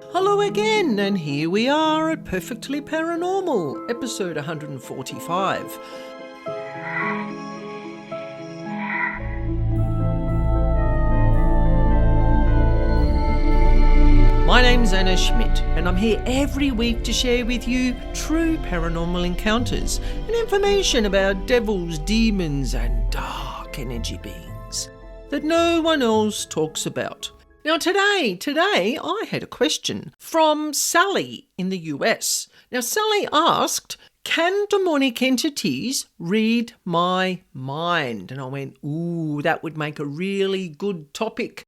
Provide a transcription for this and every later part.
Hello again, and here we are at Perfectly Paranormal, episode 145. My name's Annaschmidt, and I'm here every week to share with you true paranormal encounters and information about devils, demons, and dark energy beings that no one else talks about. Now today I had a question from Sally in the US. Now Sally asked, can demonic entities read my mind? And I went, ooh, that would make a really good topic.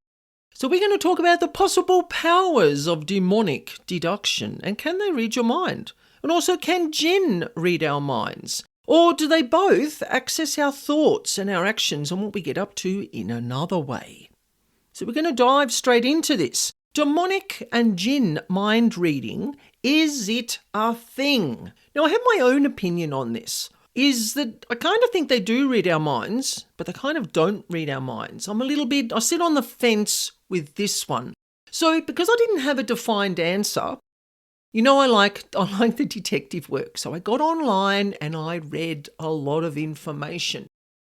So we're going to talk about the possible powers of demonic deduction, and can they read your mind? And also, can jinn read our minds? Or do they both access our thoughts and our actions and what we get up to in another way? So we're going to dive straight into this. Demonic and jinn mind reading, is it a thing? Now I have my own opinion on this. Is that I kind of think they do read our minds, but they kind of don't read our minds. I sit on the fence with this one. So because I didn't have a defined answer, I like the detective work. So I got online and I read a lot of information.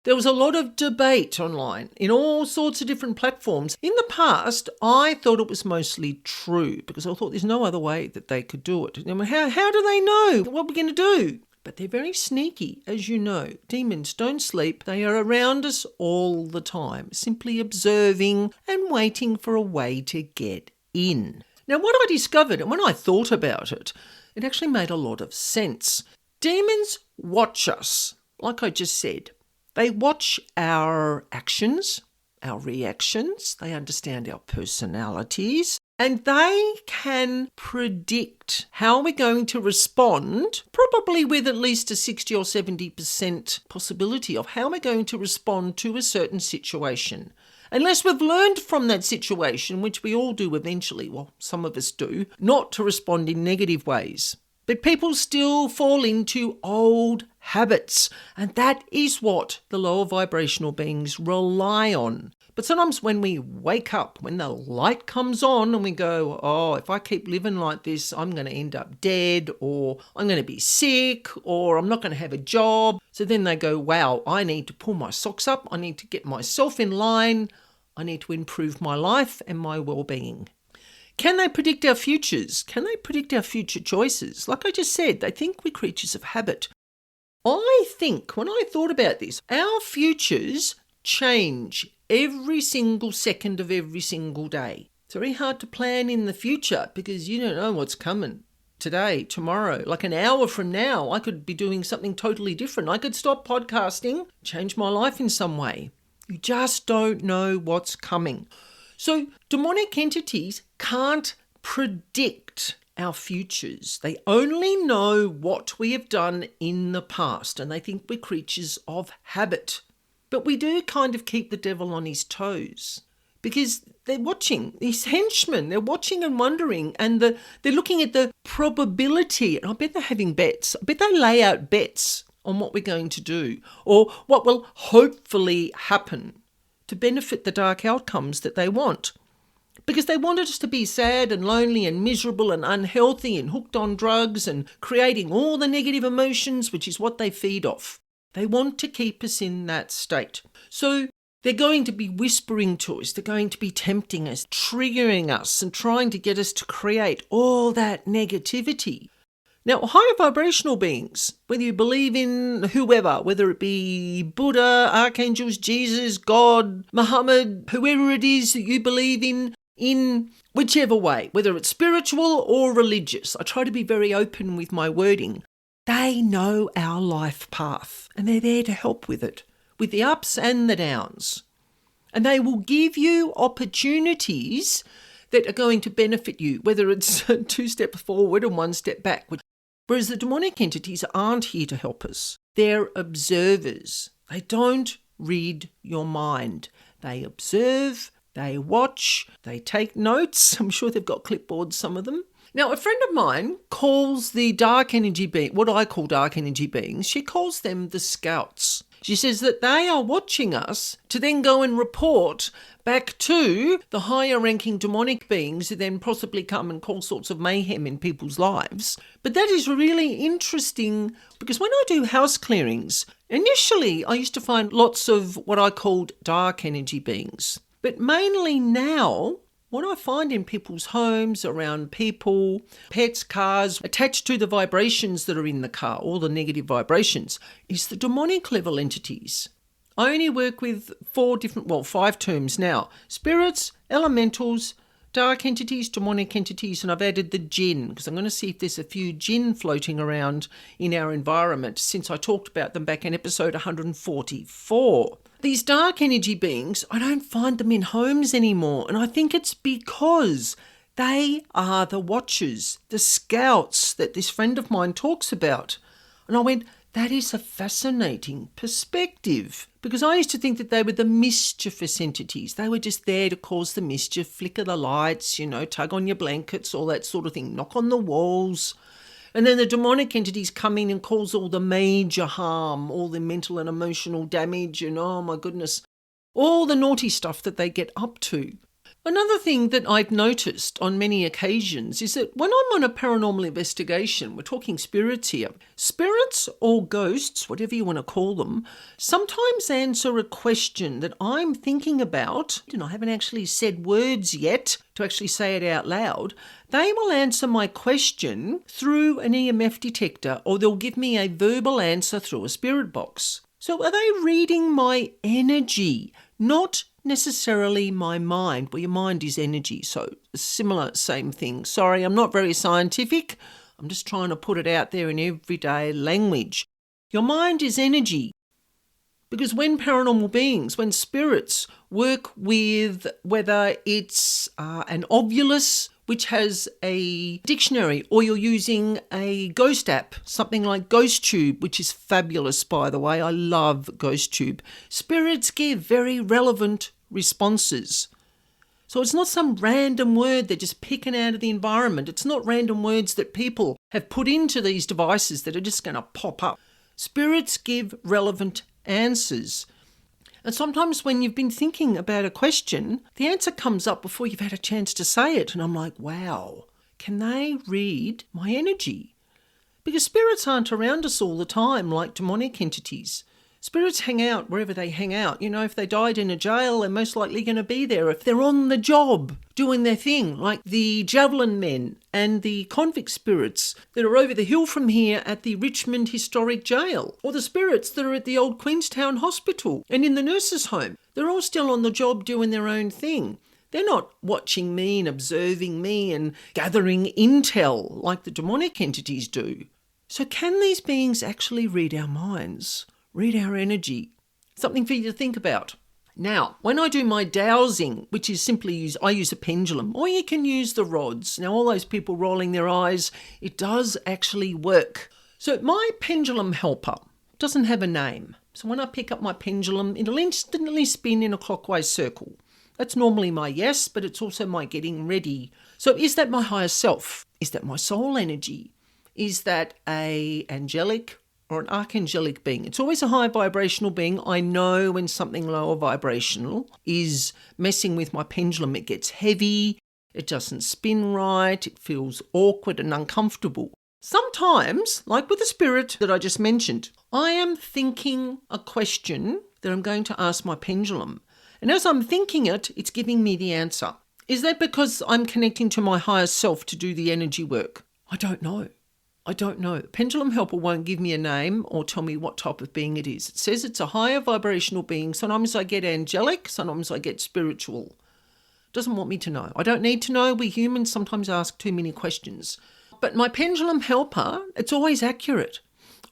There was a lot of debate online in all sorts of different platforms. In the past, I thought it was mostly true because I thought there's no other way that they could do it. How do they know what we're going to do? But they're very sneaky, as you know. Demons don't sleep. They are around us all the time, simply observing and waiting for a way to get in. Now, what I discovered, and when I thought about it, it actually made a lot of sense. Demons watch us, like I just said. They watch our actions, our reactions. They understand our personalities. And they can predict how we're going to respond, probably with at least a 60 or 70% possibility of how we're going to respond to a certain situation. Unless we've learned from that situation, which we all do eventually, well, some of us do, not to respond in negative ways. But people still fall into old habits, and that is what the lower vibrational beings rely on. But sometimes when we wake up, when the light comes on and we go, oh, if I keep living like this, I'm going to end up dead, or I'm going to be sick, or I'm not going to have a job. So then they go, wow, I need to pull my socks up. I need to get myself in line. I need to improve my life and my well-being. Can they predict our futures? Can they predict our future choices? Like I just said, they think we're creatures of habit. I think, when I thought about this, our futures change every single second of every single day. It's very hard to plan in the future because you don't know what's coming today, tomorrow. Like an hour from now, I could be doing something totally different. I could stop podcasting, change my life in some way. You just don't know what's coming. So demonic entities can't predict our futures. They only know what we have done in the past, and they think we're creatures of habit. But we do kind of keep the devil on his toes because they're watching, these henchmen, they're watching and wondering, and they're looking at the probability. And I bet they're having bets. I bet they lay out bets on what we're going to do or what will hopefully happen to benefit the dark outcomes that they want. Because they wanted us to be sad and lonely and miserable and unhealthy and hooked on drugs and creating all the negative emotions, which is what they feed off. They want to keep us in that state. So they're going to be whispering to us. They're going to be tempting us, triggering us and trying to get us to create all that negativity. Now, higher vibrational beings, whether you believe in whoever, whether it be Buddha, archangels, Jesus, God, Muhammad, whoever it is that you believe in whichever way, whether it's spiritual or religious, I try to be very open with my wording. They know our life path and they're there to help with it, with the ups and the downs. And they will give you opportunities that are going to benefit you, whether it's 2 steps forward and 1 step back. Whereas the demonic entities aren't here to help us. They're observers. They don't read your mind. They observe, they watch, they take notes. I'm sure they've got clipboards, some of them. Now, a friend of mine calls the dark energy being, what I call dark energy beings, she calls them the scouts. She says that they are watching us to then go and report back to the higher ranking demonic beings who then possibly come and cause sorts of mayhem in people's lives. But that is really interesting because when I do house clearings, initially I used to find lots of what I called dark energy beings. But mainly now, what I find in people's homes, around people, pets, cars, attached to the vibrations that are in the car, all the negative vibrations, is the demonic level entities. I only work with 5 terms now. Spirits, elementals, dark entities, demonic entities, and I've added the jinn because I'm going to see if there's a few jinn floating around in our environment since I talked about them back in episode 144. These dark energy beings, I don't find them in homes anymore, and I think it's because they are the watchers, the scouts that this friend of mine talks about. And I went, that is a fascinating perspective, because I used to think that they were the mischievous entities. They were just there to cause the mischief, flicker the lights, tug on your blankets, all that sort of thing, knock on the walls. And then the demonic entities come in and cause all the major harm, all the mental and emotional damage, and oh my goodness, all the naughty stuff that they get up to. Another thing that I've noticed on many occasions is that when I'm on a paranormal investigation, we're talking spirits here, spirits or ghosts, whatever you want to call them, sometimes answer a question that I'm thinking about, and I haven't actually said words yet to actually say it out loud. They will answer my question through an EMF detector, or they'll give me a verbal answer through a spirit box. So are they reading my energy? Not necessarily my mind. Well, your mind is energy, so similar, same thing. Sorry, I'm not very scientific. I'm just trying to put it out there in everyday language. Your mind is energy. Because when paranormal beings, when spirits work with whether it's an ovulus, which has a dictionary, or you're using a ghost app, something like GhostTube, which is fabulous, by the way. I love GhostTube. Spirits give very relevant responses. So it's not some random word they're just picking out of the environment. It's not random words that people have put into these devices that are just going to pop up. Spirits give relevant answers. And sometimes when you've been thinking about a question, the answer comes up before you've had a chance to say it. And I'm like, wow, can they read my energy? Because spirits aren't around us all the time like demonic entities. Spirits hang out wherever they hang out. If they died in a jail, they're most likely going to be there. If they're on the job doing their thing, like the javelin men and the convict spirits that are over the hill from here at the Richmond Historic Jail, or the spirits that are at the old Queenstown Hospital and in the nurses' home. They're all still on the job doing their own thing. They're not watching me and observing me and gathering intel like the demonic entities do. So can these beings actually read our minds? Read our energy? Something for you to think about. Now, when I do my dowsing, which is simply I use a pendulum, or you can use the rods. Now, all those people rolling their eyes, it does actually work. So my pendulum helper doesn't have a name. So when I pick up my pendulum, it'll instantly spin in a clockwise circle. That's normally my yes, but it's also my getting ready. So is that my higher self? Is that my soul energy? Is that a angelic or an archangelic being? It's always a high vibrational being. I know when something lower vibrational is messing with my pendulum. It gets heavy, it doesn't spin right, it feels awkward and uncomfortable. Sometimes, like with the spirit that I just mentioned, I am thinking a question that I'm going to ask my pendulum. And as I'm thinking it, it's giving me the answer. Is that because I'm connecting to my higher self to do the energy work? I don't know. The pendulum helper won't give me a name or tell me what type of being it is. It says it's a higher vibrational being. Sometimes I get angelic, sometimes I get spiritual. It doesn't want me to know. I don't need to know. We humans sometimes ask too many questions. But my pendulum helper, it's always accurate.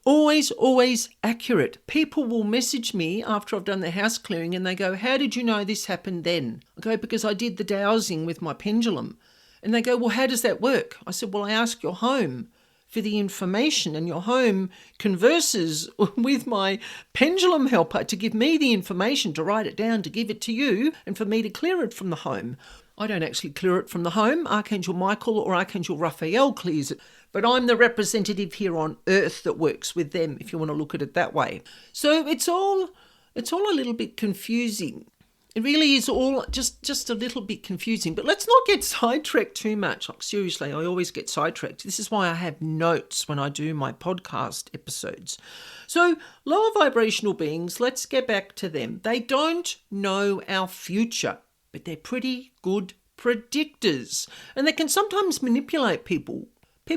Always accurate. People will message me after I've done the house clearing and they go, how did you know this happened then? I go, because I did the dowsing with my pendulum. And they go, well, how does that work? I said, well, I ask your home for the information, and your home converses with my pendulum helper to give me the information, to write it down, to give it to you, and for me to clear it from the home. I don't actually clear it from the home. Archangel Michael or Archangel Raphael clears it. But I'm the representative here on earth that works with them, if you want to look at it that way. So it's all a little bit confusing. It really is all just a little bit confusing. But let's not get sidetracked too much. Like, seriously, I always get sidetracked. This is why I have notes when I do my podcast episodes. So lower vibrational beings, let's get back to them. They don't know our future, but they're pretty good predictors. And they can sometimes manipulate people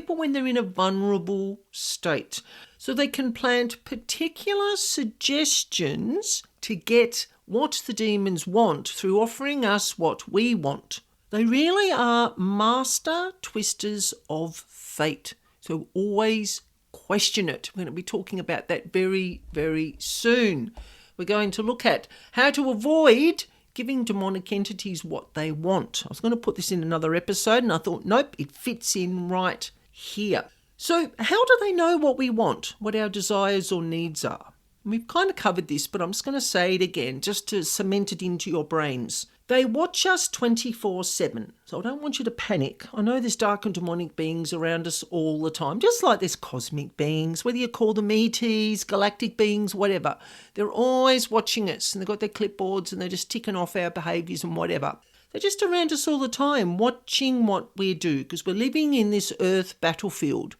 when they're in a vulnerable state. So they can plant particular suggestions to get what the demons want through offering us what we want. They really are master twisters of fate. So always question it. We're going to be talking about that very, very soon. We're going to look at how to avoid giving demonic entities what they want. I was going to put this in another episode and I thought, nope, it fits in right here. So how do they know what we want, what our desires or needs are? We've kind of covered this, but I'm just going to say it again, just to cement it into your brains. They watch us 24/7. So I don't want you to panic. I know there's dark and demonic beings around us all the time, just like there's cosmic beings, whether you call them ETs, galactic beings, whatever. They're always watching us, and they've got their clipboards and they're just ticking off our behaviours and whatever. They're just around us all the time, watching what we do, because we're living in this earth battlefield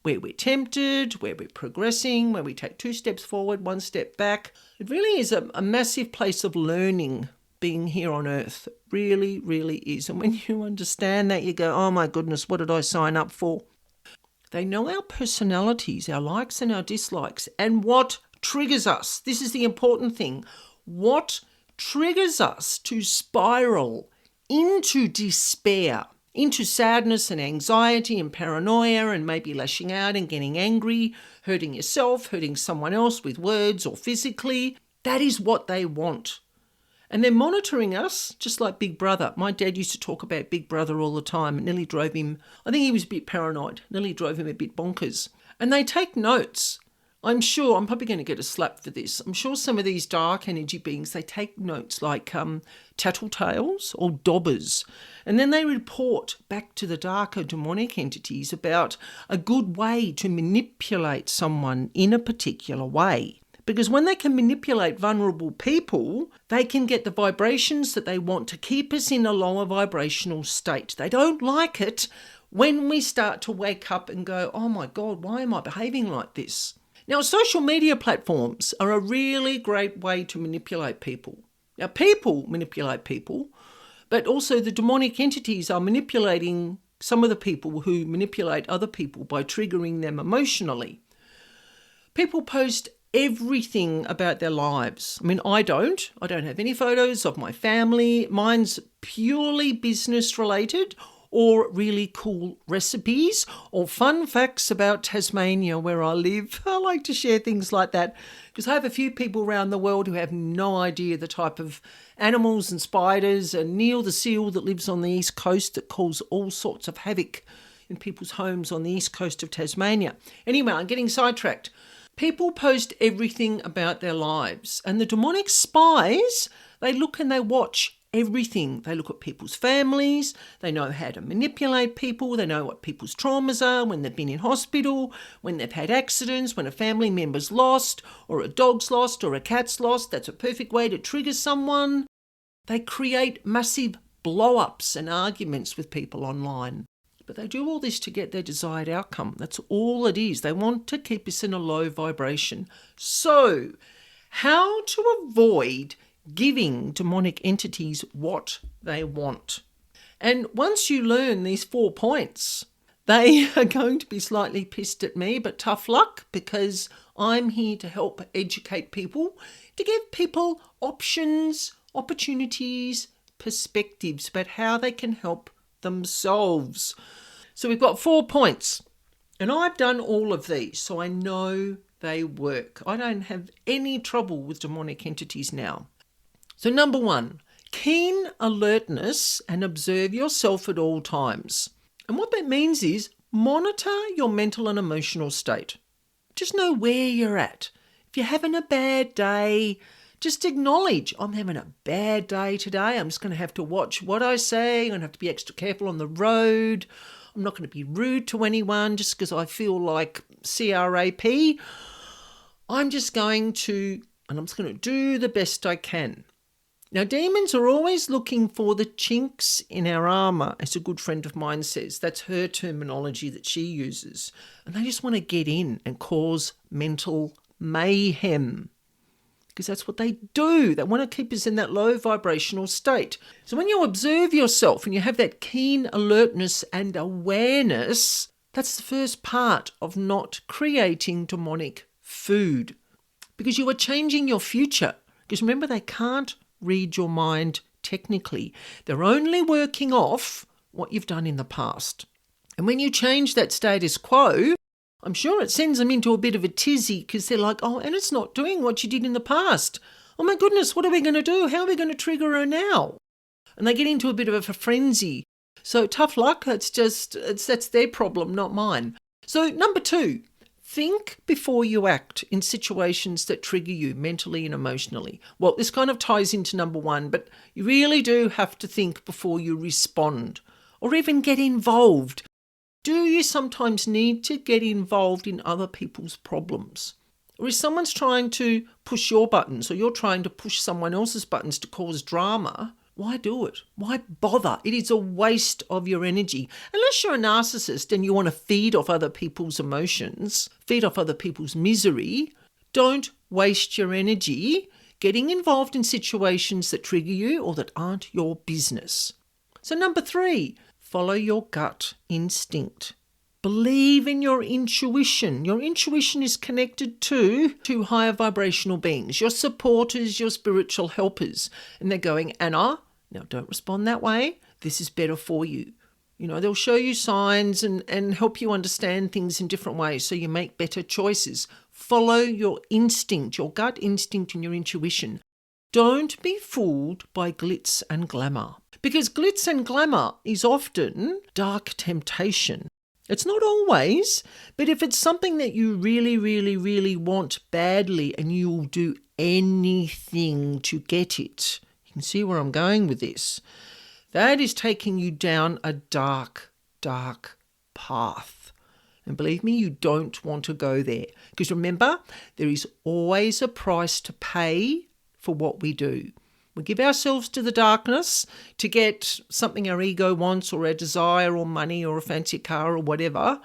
where we're tempted, where we're progressing, where we take 2 steps forward, 1 step back. It really is a massive place of learning being here on earth. It really, really is. And when you understand that, you go, oh my goodness, what did I sign up for? They know our personalities, our likes and our dislikes, and what triggers us. This is the important thing. What triggers us to spiral into despair, into sadness and anxiety and paranoia, and maybe lashing out and getting angry, hurting yourself, hurting someone else with words or physically. That is what they want. And they're monitoring us just like Big Brother. My dad used to talk about Big Brother all the time. It nearly drove him, I think he was a bit paranoid, nearly drove him a bit bonkers. And they take notes. I'm probably going to get a slap for this. I'm sure some of these dark energy beings, they take notes like tattletales or dobbers. And then they report back to the darker demonic entities about a good way to manipulate someone in a particular way. Because when they can manipulate vulnerable people, they can get the vibrations that they want to keep us in a lower vibrational state. They don't like it when we start to wake up and go, oh my God, why am I behaving like this? Now, social media platforms are a really great way to manipulate people. Now, people manipulate people, but also the demonic entities are manipulating some of the people who manipulate other people by triggering them emotionally. People post everything about their lives. I mean, I don't have any photos of my family. Mine's purely business related, or really cool recipes, or fun facts about Tasmania where I live. I like to share things like that because I have a few people around the world who have no idea the type of animals and spiders, and Neil the seal that lives on the east coast that causes all sorts of havoc in people's homes on the east coast of Tasmania. Anyway, I'm getting sidetracked. People post everything about their lives, and the demonic spies, they look and they watch everything. They look at people's families, they know how to manipulate people, they know what people's traumas are when they've been in hospital, when they've had accidents, when a family member's lost, or a dog's lost, or a cat's lost. That's a perfect way to trigger someone. They create massive blow-ups and arguments with people online. But they do all this to get their desired outcome. That's all it is. They want to keep us in a low vibration. So, how to avoid giving demonic entities what they want? And once you learn these 4 points, they are going to be slightly pissed at me, but tough luck, because I'm here to help educate people, to give people options, opportunities, perspectives about how they can help themselves. So we've got 4 points, and I've done all of these, so I know they work. I don't have any trouble with demonic entities now. So number 1, keen alertness and observe yourself at all times. And what that means is Monitor your mental and emotional state. Just know where you're at. If you're having a bad day, just acknowledge, I'm having a bad day today. I'm just going to have to watch what I say. I'm going to have to be extra careful on the road. I'm not going to be rude to anyone just because I feel like crap. I'm just going to do the best I can. Now, demons are always looking for the chinks in our armour, as a good friend of mine says. That's her terminology that she uses. And they just want to get in and cause mental mayhem, because that's what they do. They want to keep us in that low vibrational state. So when you observe yourself and you have that keen alertness and awareness, that's the first part of not creating demonic food, because you are changing your future. Because remember, they can't read your mind technically. They're only working off what you've done in the past. And when you change that status quo, I'm sure it sends them into a bit of a tizzy, because they're like, oh, and it's not doing what you did in the past. Oh my goodness, what are we going to do? How are we going to trigger her now? And they get into a bit of a frenzy. So tough luck. That's their problem, not mine. So number 2, think before you act in situations that trigger you mentally and emotionally. Well, this kind of ties into number 1, but you really do have to think before you respond or even get involved. Do you sometimes need to get involved in other people's problems? Or if someone's trying to push your buttons, or you're trying to push someone else's buttons to cause drama, why do it? Why bother? It is a waste of your energy. Unless you're a narcissist and you want to feed off other people's emotions, feed off other people's misery, don't waste your energy getting involved in situations that trigger you or that aren't your business. So number 3, follow your gut instinct. Believe in your intuition. Your intuition is connected to higher vibrational beings, your supporters, your spiritual helpers. And they're going, Anna, now don't respond that way. This is better for you. You know, they'll show you signs and help you understand things in different ways so you make better choices. Follow your instinct, your gut instinct and your intuition. Don't be fooled by glitz and glamour, because glitz and glamour is often dark temptation. It's not always, but if it's something that you really, really, really want badly and you'll do anything to get it, you can see where I'm going with this. That is taking you down a dark, dark path. And believe me, you don't want to go there. Because remember, there is always a price to pay for what we do. We give ourselves to the darkness to get something our ego wants, or a desire, or money, or a fancy car, or whatever.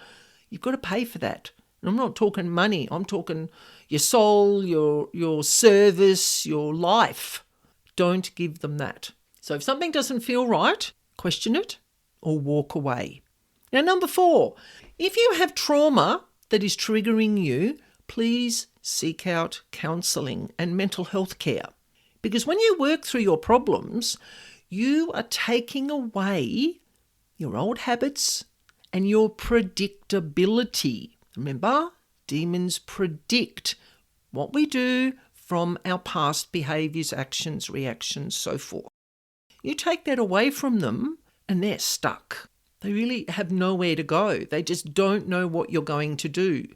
You've got to pay for that. And I'm not talking money. I'm talking your soul, your service, your life. Don't give them that. So if something doesn't feel right, question it or walk away. Now, number 4, if you have trauma that is triggering you, please seek out counselling and mental health care. Because when you work through your problems, you are taking away your old habits and your predictability. Remember, demons predict what we do from our past behaviours, actions, reactions, so forth. You take that away from them and they're stuck. They really have nowhere to go. They just don't know what you're going to do.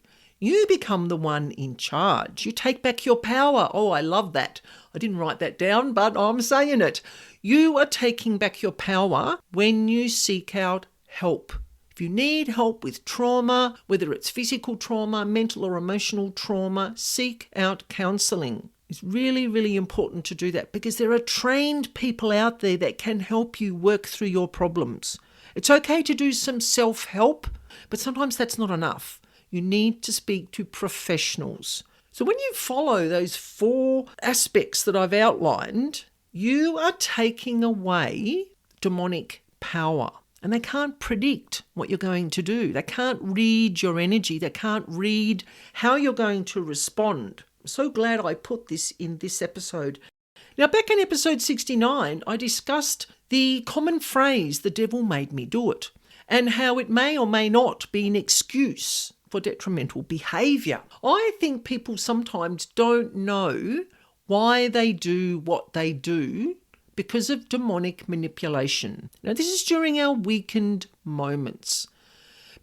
You become the one in charge. You take back your power. Oh, I love that. I didn't write that down, but I'm saying it. You are taking back your power when you seek out help. If you need help with trauma, whether it's physical trauma, mental or emotional trauma, seek out counselling. It's really, really important to do that, because there are trained people out there that can help you work through your problems. It's okay to do some self-help, but sometimes that's not enough. You need to speak to professionals. So when you follow those 4 aspects that I've outlined, you are taking away demonic power. And they can't predict what you're going to do. They can't read your energy. They can't read how you're going to respond. I'm so glad I put this in this episode. Now, back in episode 69, I discussed the common phrase, the devil made me do it, and how it may or may not be an excuse for detrimental behaviour. I think people sometimes don't know why they do what they do because of demonic manipulation. Now, this is during our weakened moments.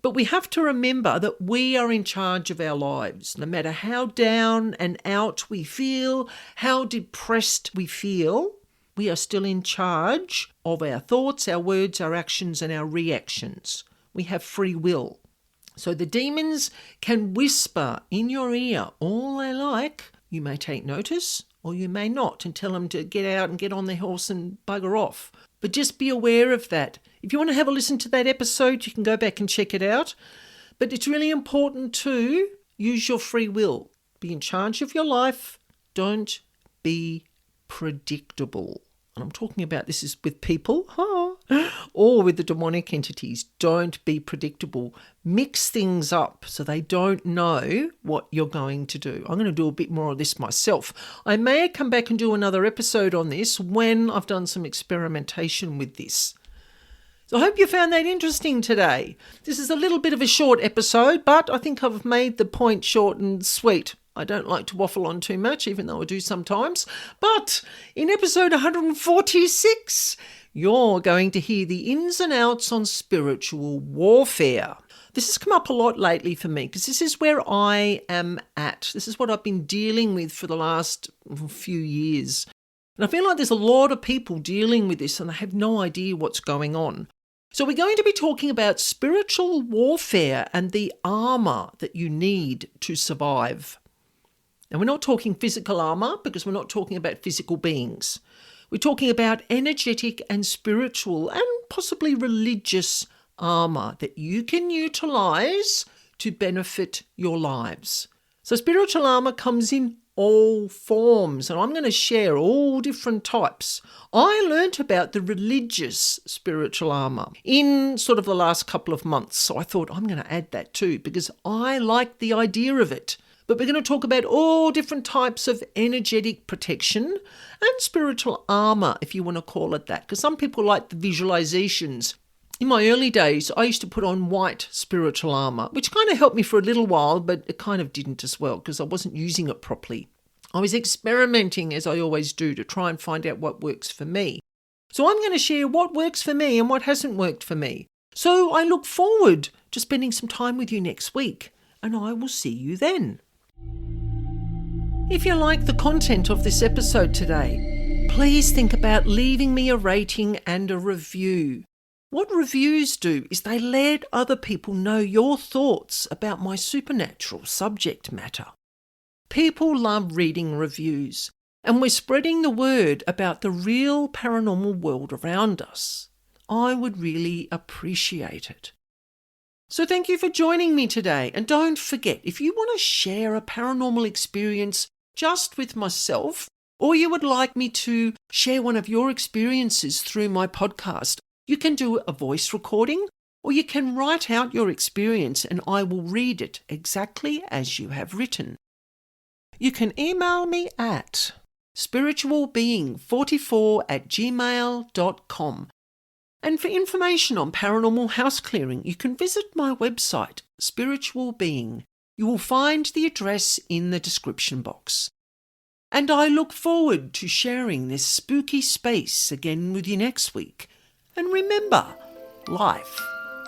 But we have to remember that we are in charge of our lives. No matter how down and out we feel, how depressed we feel, we are still in charge of our thoughts, our words, our actions, and our reactions. We have free will. So the demons can whisper in your ear all they like. You may take notice or you may not and tell them to get out and get on their horse and bugger off. But just be aware of that. If you want to have a listen to that episode, you can go back and check it out. But it's really important to use your free will. Be in charge of your life. Don't be predictable. And I'm talking about this is with people or with the demonic entities. Don't be predictable. Mix things up so they don't know what you're going to do. I'm going to do a bit more of this myself. I may come back and do another episode on this when I've done some experimentation with this. So I hope you found that interesting today. This is a little bit of a short episode, but I think I've made the point short and sweet. I don't like to waffle on too much, even though I do sometimes. But in episode 146, you're going to hear the ins and outs on spiritual warfare. This has come up a lot lately for me because this is where I am at. This is what I've been dealing with for the last few years. And I feel like there's a lot of people dealing with this and they have no idea what's going on. So we're going to be talking about spiritual warfare and the armour that you need to survive. Now, we're not talking physical armour because we're not talking about physical beings. We're talking about energetic and spiritual and possibly religious armour that you can utilise to benefit your lives. So spiritual armour comes in all forms, and I'm going to share all different types. I learnt about the religious spiritual armour in sort of the last couple of months, so I thought I'm going to add that too because I like the idea of it. But we're going to talk about all different types of energetic protection and spiritual armour, if you want to call it that, because some people like the visualizations. In my early days, I used to put on white spiritual armour, which kind of helped me for a little while, but it kind of didn't as well because I wasn't using it properly. I was experimenting, as I always do, to try and find out what works for me. So I'm going to share what works for me and what hasn't worked for me. So I look forward to spending some time with you next week, and I will see you then. If you like the content of this episode today, please think about leaving me a rating and a review. What reviews do is they let other people know your thoughts about my supernatural subject matter. People love reading reviews, and we're spreading the word about the real paranormal world around us. I would really appreciate it. So thank you for joining me today, and don't forget, if you want to share a paranormal experience just with myself, or you would like me to share one of your experiences through my podcast, you can do a voice recording or you can write out your experience and I will read it exactly as you have written. You can email me at spiritualbeing44@gmail.com. And for information on paranormal house clearing, you can visit my website, Spiritual Being. You will find the address in the description box. And I look forward to sharing this spooky space again with you next week. And remember, life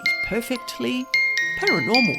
is perfectly paranormal.